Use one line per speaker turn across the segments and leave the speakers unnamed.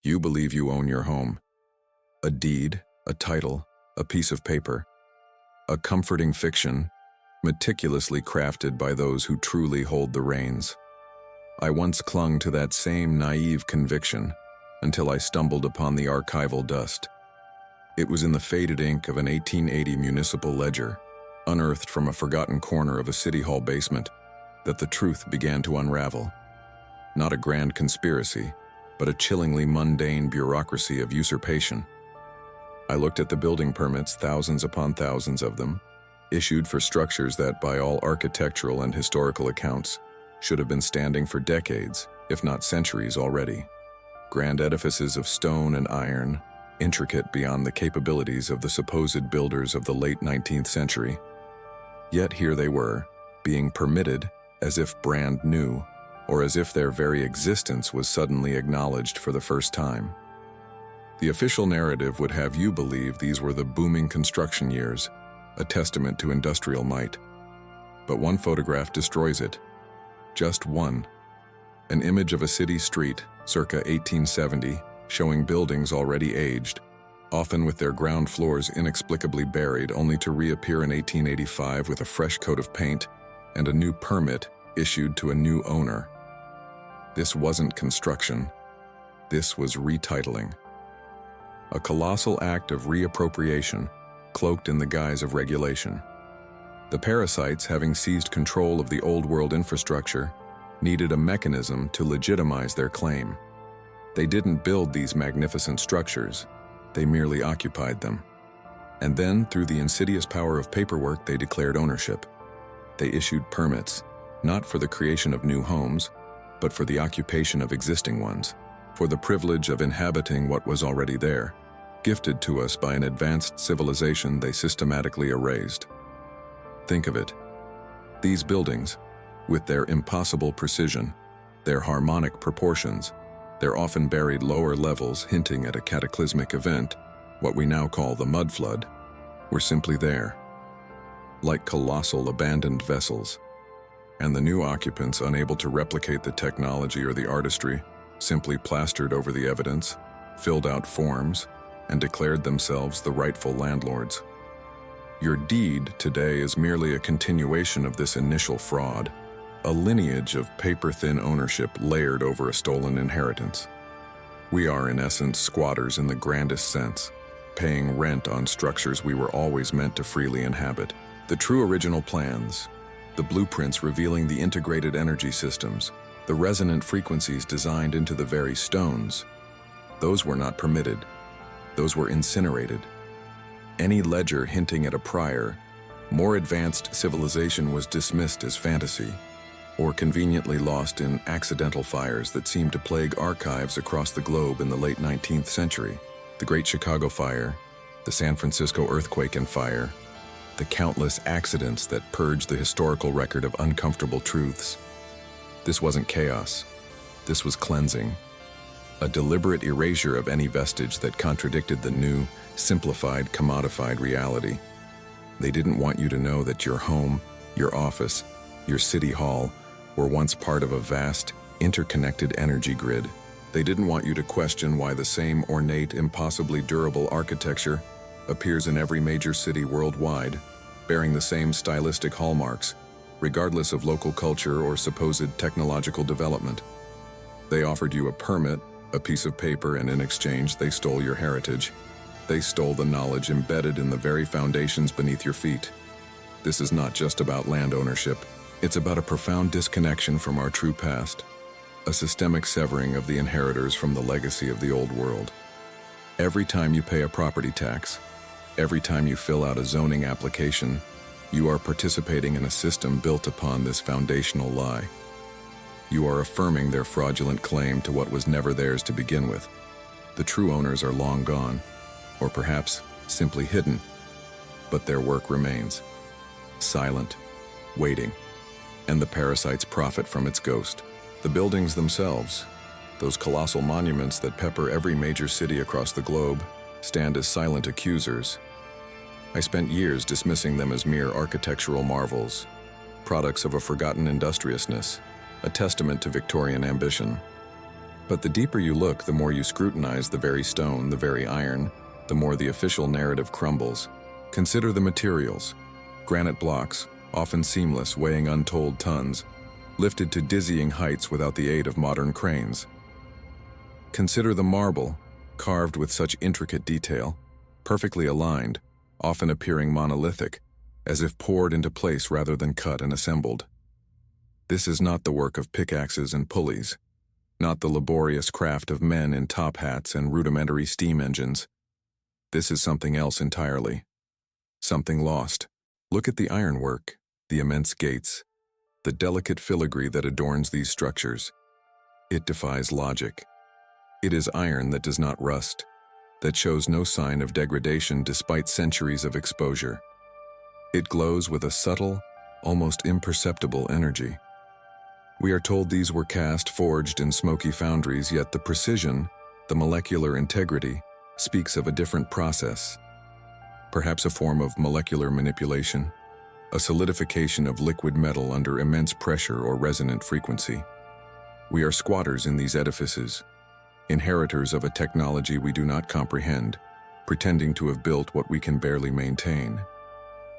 You believe you own your home. A deed, a title, a piece of paper. A comforting fiction, meticulously crafted by those who truly hold the reins. I once clung to that same naive conviction until I stumbled upon the archival dust. It was in the faded ink of an 1880 municipal ledger, unearthed from a forgotten corner of a city hall basement, that the truth began to unravel. Not a grand conspiracy, but a chillingly mundane bureaucracy of usurpation. I looked at the building permits, thousands upon thousands of them, issued for structures that, by all architectural and historical accounts, should have been standing for decades, if not centuries already. Grand edifices of stone and iron, intricate beyond the capabilities of the supposed builders of the late 19th century. Yet here they were, being permitted as if brand new, or as if their very existence was suddenly acknowledged for the first time. The official narrative would have you believe these were the booming construction years, a testament to industrial might. But one photograph destroys it. Just one. An image of a city street, circa 1870, showing buildings already aged, often with their ground floors inexplicably buried, only to reappear in 1885 with a fresh coat of paint and a new permit issued to a new owner. This wasn't construction. This was retitling. A colossal act of reappropriation, cloaked in the guise of regulation. The parasites, having seized control of the old world infrastructure, needed a mechanism to legitimize their claim. They didn't build these magnificent structures, they merely occupied them. And then, through the insidious power of paperwork, they declared ownership. They issued permits, not for the creation of new homes, but for the occupation of existing ones, for the privilege of inhabiting what was already there, gifted to us by an advanced civilization they systematically erased. Think of it. These buildings, with their impossible precision, their harmonic proportions, their often buried lower levels hinting at a cataclysmic event, what we now call the Mudflood, were simply there, like colossal abandoned vessels. And the new occupants, unable to replicate the technology or the artistry, simply plastered over the evidence, filled out forms, and declared themselves the rightful landlords. Your deed today is merely a continuation of this initial fraud, a lineage of paper-thin ownership layered over a stolen inheritance. We are, in essence, squatters in the grandest sense, paying rent on structures we were always meant to freely inhabit. The true original plans, the blueprints revealing the integrated energy systems, the resonant frequencies designed into the very stones, those were not permitted. Those were incinerated. Any ledger hinting at a prior, more advanced civilization was dismissed as fantasy, or conveniently lost in accidental fires that seemed to plague archives across the globe in the late 19th century. The Great Chicago Fire, the San Francisco earthquake and fire, the countless accidents that purged the historical record of uncomfortable truths. This wasn't chaos. This was cleansing. A deliberate erasure of any vestige that contradicted the new, simplified, commodified reality. They didn't want you to know that your home, your office, your city hall were once part of a vast, interconnected energy grid. They didn't want you to question why the same ornate, impossibly durable architecture appears in every major city worldwide, bearing the same stylistic hallmarks, regardless of local culture or supposed technological development. They offered you a permit, a piece of paper, and in exchange they stole your heritage. They stole the knowledge embedded in the very foundations beneath your feet. This is not just about land ownership. It's about a profound disconnection from our true past, a systemic severing of the inheritors from the legacy of the old world. Every time you pay a property tax, every time you fill out a zoning application, you are participating in a system built upon this foundational lie. You are affirming their fraudulent claim to what was never theirs to begin with. The true owners are long gone, or perhaps simply hidden, but their work remains, silent, waiting, and the parasites profit from its ghost. The buildings themselves, those colossal monuments that pepper every major city across the globe, stand as silent accusers. I spent years dismissing them as mere architectural marvels, products of a forgotten industriousness, a testament to Victorian ambition. But the deeper you look, the more you scrutinize the very stone, the very iron, the more the official narrative crumbles. Consider the materials. Granite blocks, often seamless, weighing untold tons, lifted to dizzying heights without the aid of modern cranes. Consider the marble, carved with such intricate detail, perfectly aligned, often appearing monolithic, as if poured into place rather than cut and assembled. This is not the work of pickaxes and pulleys, not the laborious craft of men in top hats and rudimentary steam engines. This is something else entirely. Something lost. Look at the ironwork, the immense gates, the delicate filigree that adorns these structures. It defies logic. It is iron that does not rust, that shows no sign of degradation despite centuries of exposure. It glows with a subtle, almost imperceptible energy. We are told these were cast, forged in smoky foundries, yet the precision, the molecular integrity, speaks of a different process. Perhaps a form of molecular manipulation, a solidification of liquid metal under immense pressure or resonant frequency. We are squatters in these edifices, inheritors of a technology we do not comprehend, pretending to have built what we can barely maintain.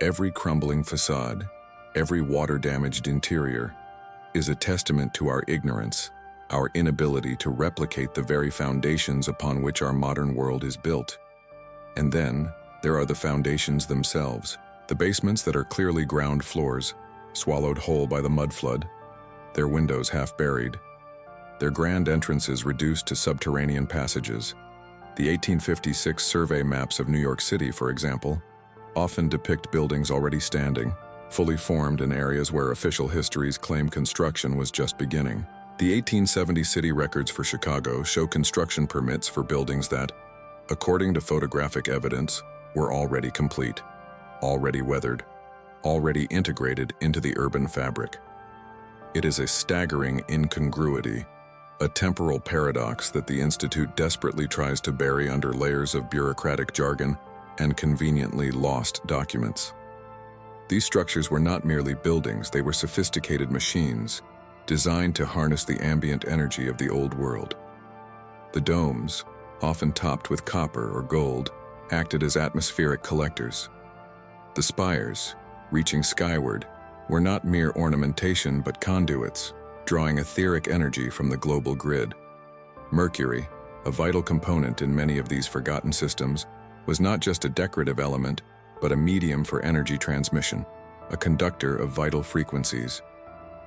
Every crumbling facade, every water-damaged interior, is a testament to our ignorance, our inability to replicate the very foundations upon which our modern world is built. And then, there are the foundations themselves, the basements that are clearly ground floors, swallowed whole by the mudflood, their windows half buried, their grand entrances reduced to subterranean passages. The 1856 survey maps of New York City, for example, often depict buildings already standing, fully formed in areas where official histories claim construction was just beginning. The 1870 city records for Chicago show construction permits for buildings that, according to photographic evidence, were already complete, already weathered, already integrated into the urban fabric. It is a staggering incongruity, a temporal paradox that the Institute desperately tries to bury under layers of bureaucratic jargon and conveniently lost documents. These structures were not merely buildings, they were sophisticated machines, designed to harness the ambient energy of the old world. The domes, often topped with copper or gold, acted as atmospheric collectors. The spires, reaching skyward, were not mere ornamentation but conduits, drawing etheric energy from the global grid. Mercury, a vital component in many of these forgotten systems, was not just a decorative element, but a medium for energy transmission, a conductor of vital frequencies.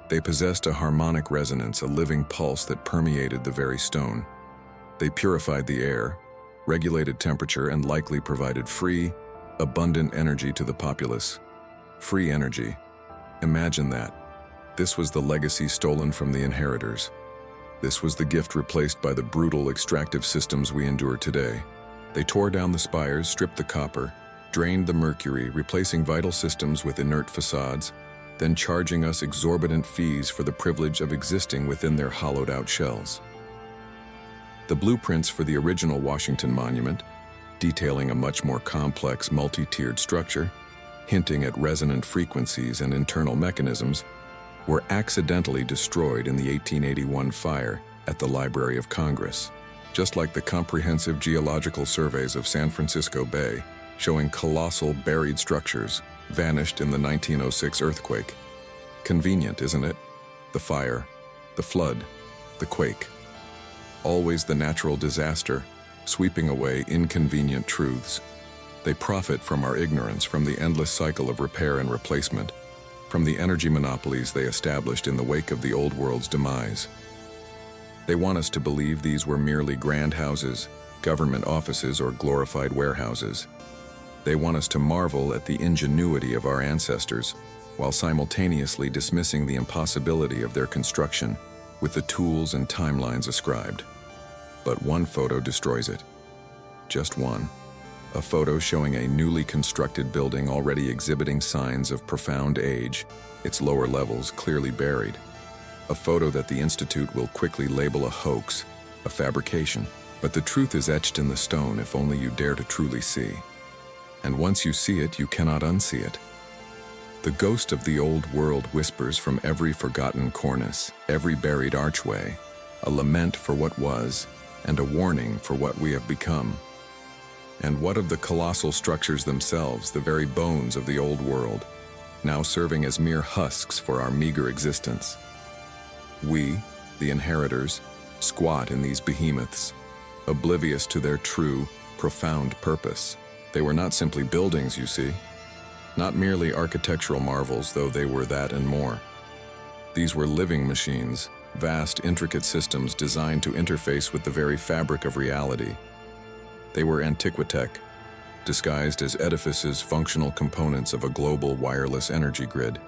They possessed a harmonic resonance, a living pulse that permeated the very stone. They purified the air, regulated temperature, and likely provided free, abundant energy to the populace. Free energy. Imagine that. This was the legacy stolen from the inheritors. This was the gift replaced by the brutal extractive systems we endure today. They tore down the spires, stripped the copper, drained the mercury, replacing vital systems with inert facades, then charging us exorbitant fees for the privilege of existing within their hollowed-out shells. The blueprints for the original Washington Monument, detailing a much more complex, multi-tiered structure, hinting at resonant frequencies and internal mechanisms, were accidentally destroyed in the 1881 fire at the Library of Congress, just like the comprehensive geological surveys of San Francisco Bay, showing colossal buried structures, vanished in the 1906 earthquake. Convenient, isn't it? The fire, the flood, the quake. Always the natural disaster, sweeping away inconvenient truths. They profit from our ignorance, from the endless cycle of repair and replacement, from the energy monopolies they established in the wake of the old world's demise. They want us to believe these were merely grand houses, government offices, or glorified warehouses. They want us to marvel at the ingenuity of our ancestors, while simultaneously dismissing the impossibility of their construction with the tools and timelines ascribed. But one photo destroys it. Just one. A photo showing a newly constructed building already exhibiting signs of profound age, its lower levels clearly buried. A photo that the Institute will quickly label a hoax, a fabrication. But the truth is etched in the stone if only you dare to truly see. And once you see it, you cannot unsee it. The ghost of the old world whispers from every forgotten cornice, every buried archway, a lament for what was, and a warning for what we have become. And what of the colossal structures themselves, the very bones of the old world, now serving as mere husks for our meager existence? We, the inheritors, squat in these behemoths, oblivious to their true, profound purpose. They were not simply buildings, you see. Not merely architectural marvels, though they were that and more. These were living machines, vast, intricate systems designed to interface with the very fabric of reality. They were Antiquitech, disguised as edifices, functional components of a global wireless energy grid.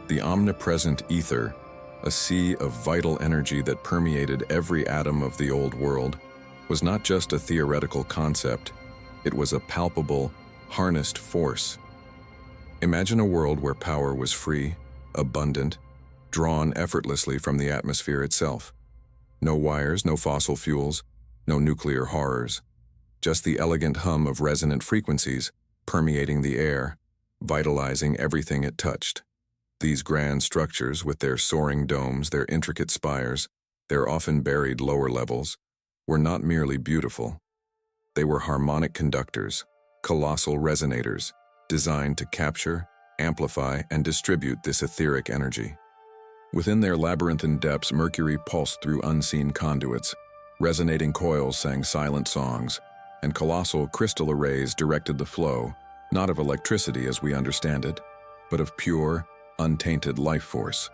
The omnipresent ether, a sea of vital energy that permeated every atom of the old world, was not just a theoretical concept, it was a palpable, harnessed force. Imagine a world where power was free, abundant, drawn effortlessly from the atmosphere itself. No wires, no fossil fuels, no nuclear horrors. Just the elegant hum of resonant frequencies permeating the air, vitalizing everything it touched. These grand structures, with their soaring domes, their intricate spires, their often buried lower levels, were not merely beautiful. They were harmonic conductors, colossal resonators, designed to capture, amplify, and distribute this etheric energy. Within their labyrinthine depths, mercury pulsed through unseen conduits, resonating coils sang silent songs, and colossal crystal arrays directed the flow, not of electricity as we understand it, but of pure, untainted life force.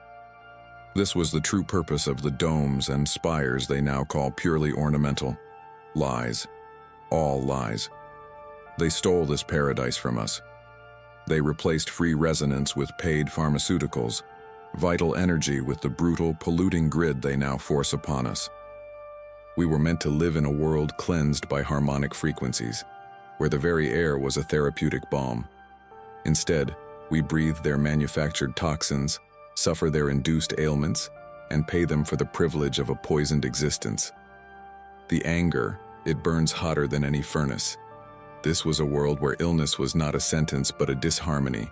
This was the true purpose of the domes and spires they now call purely ornamental. Lies. All lies. They stole this paradise from us. They replaced free resonance with paid pharmaceuticals, vital energy with the brutal, polluting grid they now force upon us. We were meant to live in a world cleansed by harmonic frequencies, where the very air was a therapeutic balm. Instead, we breathe their manufactured toxins, suffer their induced ailments, and pay them for the privilege of a poisoned existence. The anger, it burns hotter than any furnace. This was a world where illness was not a sentence but a disharmony,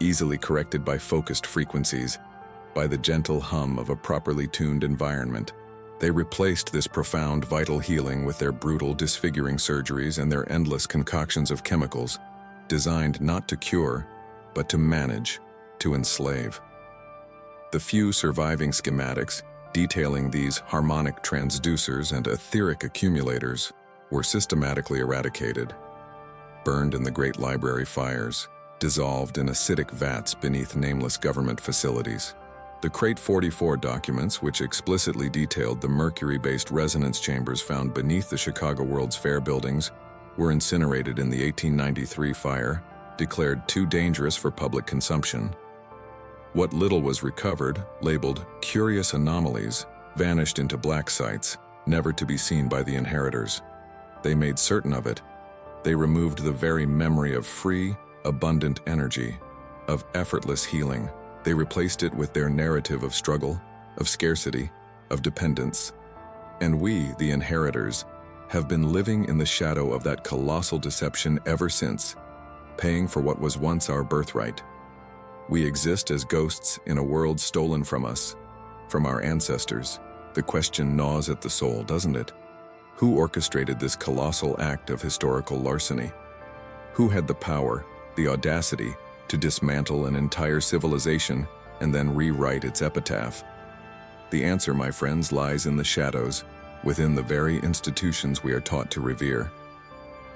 easily corrected by focused frequencies, by the gentle hum of a properly tuned environment. They replaced this profound vital healing with their brutal disfiguring surgeries and their endless concoctions of chemicals, designed not to cure, but to manage, to enslave. The few surviving schematics detailing these harmonic transducers and etheric accumulators were systematically eradicated, burned in the Great Library fires, dissolved in acidic vats beneath nameless government facilities. The Crate 44 documents, which explicitly detailed the mercury-based resonance chambers found beneath the Chicago World's Fair buildings, were incinerated in the 1893 fire, declared too dangerous for public consumption. What little was recovered, labeled curious anomalies, vanished into black sites, never to be seen by the inheritors. They made certain of it. They removed the very memory of free, abundant energy, of effortless healing. They replaced it with their narrative of struggle, of scarcity, of dependence. And we, the inheritors, have been living in the shadow of that colossal deception ever since, paying for what was once our birthright. We exist as ghosts in a world stolen from us, from our ancestors. The question gnaws at the soul, doesn't it? Who orchestrated this colossal act of historical larceny? Who had the power, the audacity, to dismantle an entire civilization and then rewrite its epitaph? The answer, my friends, lies in the shadows, within the very institutions we are taught to revere.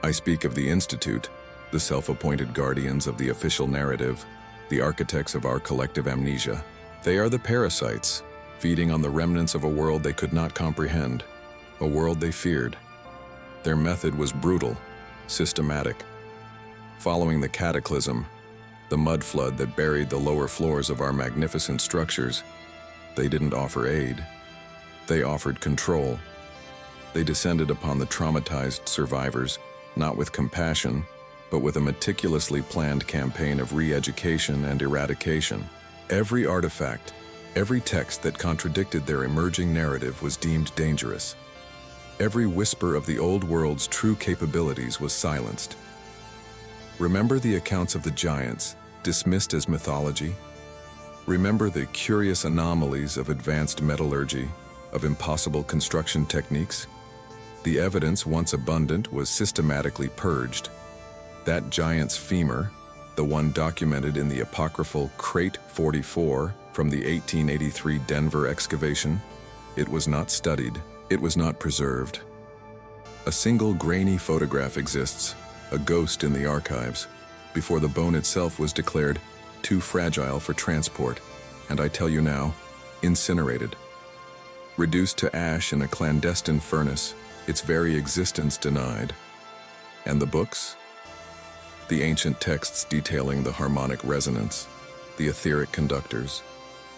I speak of the Institute, the self-appointed guardians of the official narrative, the architects of our collective amnesia. They are the parasites, feeding on the remnants of a world they could not comprehend, a world they feared. Their method was brutal, systematic. Following the cataclysm, the mudflood that buried the lower floors of our magnificent structures, they didn't offer aid. They offered control. They descended upon the traumatized survivors, not with compassion, but with a meticulously planned campaign of re-education and eradication. Every artifact, every text that contradicted their emerging narrative was deemed dangerous. Every whisper of the old world's true capabilities was silenced. Remember the accounts of the giants, dismissed as mythology? Remember the curious anomalies of advanced metallurgy, of impossible construction techniques? The evidence, once abundant, was systematically purged. That giant's femur, the one documented in the apocryphal Crate 44 from the 1883 Denver excavation, it was not studied, it was not preserved. A single grainy photograph exists, a ghost in the archives, before the bone itself was declared too fragile for transport, and I tell you now, incinerated. Reduced to ash in a clandestine furnace, its very existence denied. And the books? The ancient texts detailing the harmonic resonance, the etheric conductors,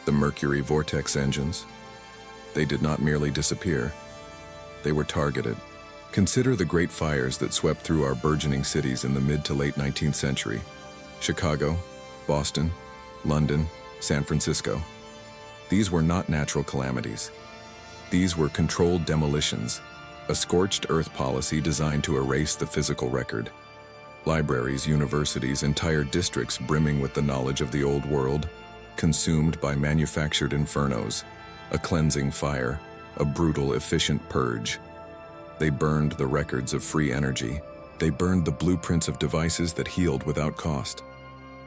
the mercury vortex engines. They did not merely disappear. They were targeted. Consider the great fires that swept through our burgeoning cities in the mid to late 19th century. Chicago, Boston, London, San Francisco. These were not natural calamities. These were controlled demolitions, a scorched earth policy designed to erase the physical record. Libraries, universities, entire districts brimming with the knowledge of the old world, consumed by manufactured infernos, a cleansing fire, a brutal, efficient purge. They burned the records of free energy. They burned the blueprints of devices that healed without cost.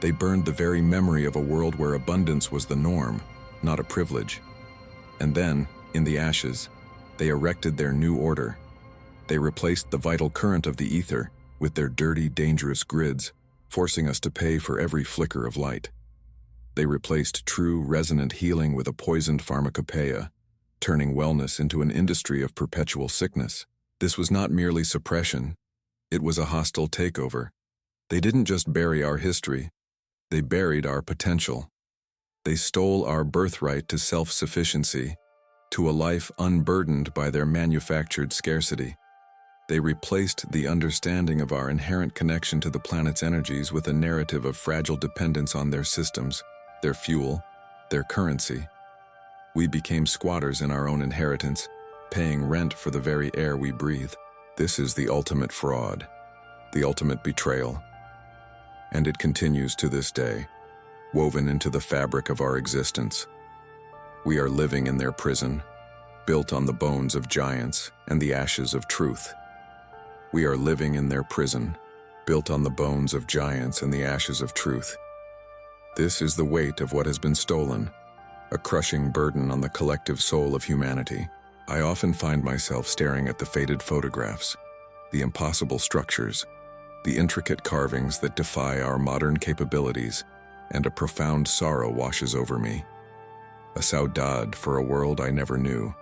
They burned the very memory of a world where abundance was the norm, not a privilege. And then, in the ashes, they erected their new order. They replaced the vital current of the ether with their dirty, dangerous grids, forcing us to pay for every flicker of light. They replaced true, resonant healing with a poisoned pharmacopoeia, turning wellness into an industry of perpetual sickness. This was not merely suppression, it was a hostile takeover. They didn't just bury our history, they buried our potential. They stole our birthright to self-sufficiency, to a life unburdened by their manufactured scarcity. They replaced the understanding of our inherent connection to the planet's energies with a narrative of fragile dependence on their systems, their fuel, their currency. We became squatters in our own inheritance, paying rent for the very air we breathe. This is the ultimate fraud, the ultimate betrayal. And it continues to this day, woven into the fabric of our existence. We are living in their prison, built on the bones of giants and the ashes of truth. We are living in their prison, built on the bones of giants and the ashes of truth. This is the weight of what has been stolen, a crushing burden on the collective soul of humanity. I often find myself staring at the faded photographs, the impossible structures, the intricate carvings that defy our modern capabilities, and a profound sorrow washes over me. A saudade for a world I never knew,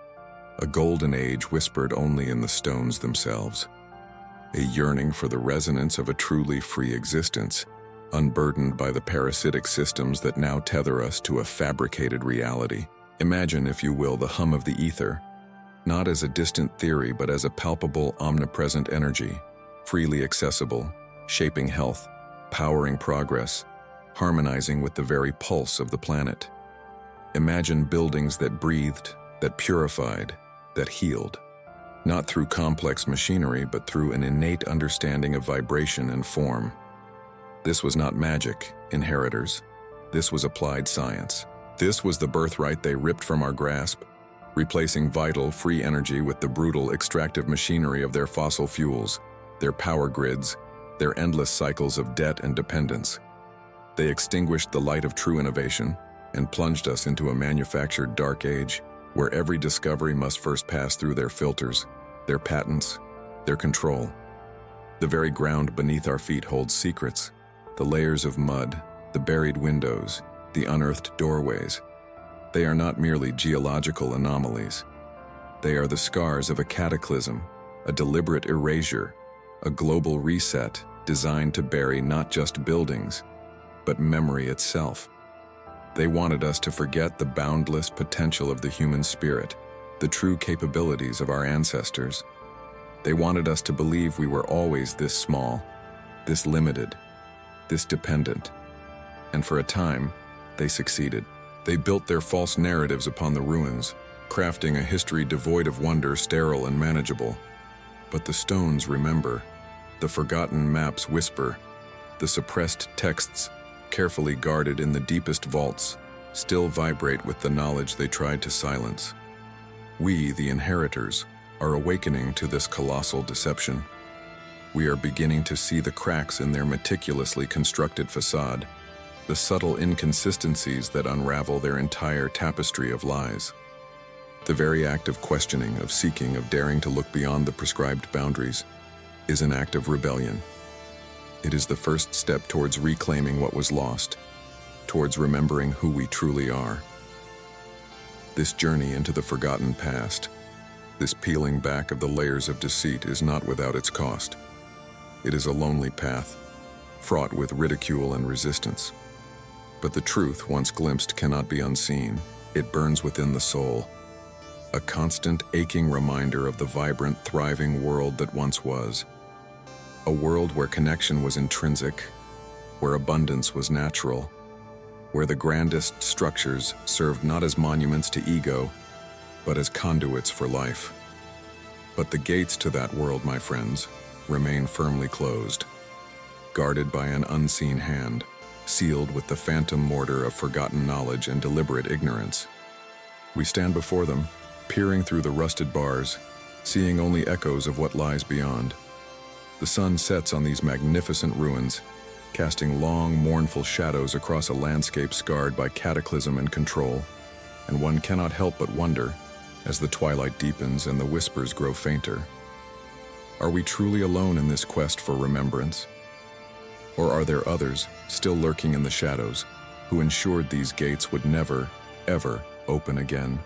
a golden age whispered only in the stones themselves, a yearning for the resonance of a truly free existence, unburdened by the parasitic systems that now tether us to a fabricated reality. Imagine, if you will, the hum of the ether, not as a distant theory but as a palpable, omnipresent energy, freely accessible, shaping health, powering progress, harmonizing with the very pulse of the planet. Imagine buildings that breathed, that purified, that healed, not through complex machinery but through an innate understanding of vibration and form. This was not magic, inheritors. This was applied science. This was the birthright they ripped from our grasp, replacing vital, free energy with the brutal, extractive machinery of their fossil fuels, their power grids, their endless cycles of debt and dependence. They extinguished the light of true innovation and plunged us into a manufactured dark age where every discovery must first pass through their filters, their patents, their control. The very ground beneath our feet holds secrets, the layers of mud, the buried windows, the unearthed doorways. They are not merely geological anomalies. They are the scars of a cataclysm, a deliberate erasure, a global reset designed to bury not just buildings, but memory itself. They wanted us to forget the boundless potential of the human spirit, the true capabilities of our ancestors. They wanted us to believe we were always this small, this limited, this dependent. And for a time, they succeeded. They built their false narratives upon the ruins, crafting a history devoid of wonder, sterile and manageable. But the stones remember, the forgotten maps whisper, the suppressed texts, carefully guarded in the deepest vaults, still vibrate with the knowledge they tried to silence. We, the inheritors, are awakening to this colossal deception. We are beginning to see the cracks in their meticulously constructed facade, the subtle inconsistencies that unravel their entire tapestry of lies. The very act of questioning, of seeking, of daring to look beyond the prescribed boundaries is an act of rebellion. It is the first step towards reclaiming what was lost, towards remembering who we truly are. This journey into the forgotten past, this peeling back of the layers of deceit is not without its cost. It is a lonely path, fraught with ridicule and resistance. But the truth, once glimpsed, cannot be unseen. It burns within the soul, a constant, aching reminder of the vibrant, thriving world that once was. A world where connection was intrinsic, where abundance was natural, where the grandest structures served not as monuments to ego, but as conduits for life. But the gates to that world, my friends, remain firmly closed, guarded by an unseen hand, sealed with the phantom mortar of forgotten knowledge and deliberate ignorance. We stand before them, peering through the rusted bars, seeing only echoes of what lies beyond. The sun sets on these magnificent ruins, casting long, mournful shadows across a landscape scarred by cataclysm and control, and one cannot help but wonder, as the twilight deepens and the whispers grow fainter, are we truly alone in this quest for remembrance? Or are there others, still lurking in the shadows, who ensured these gates would never, ever open again?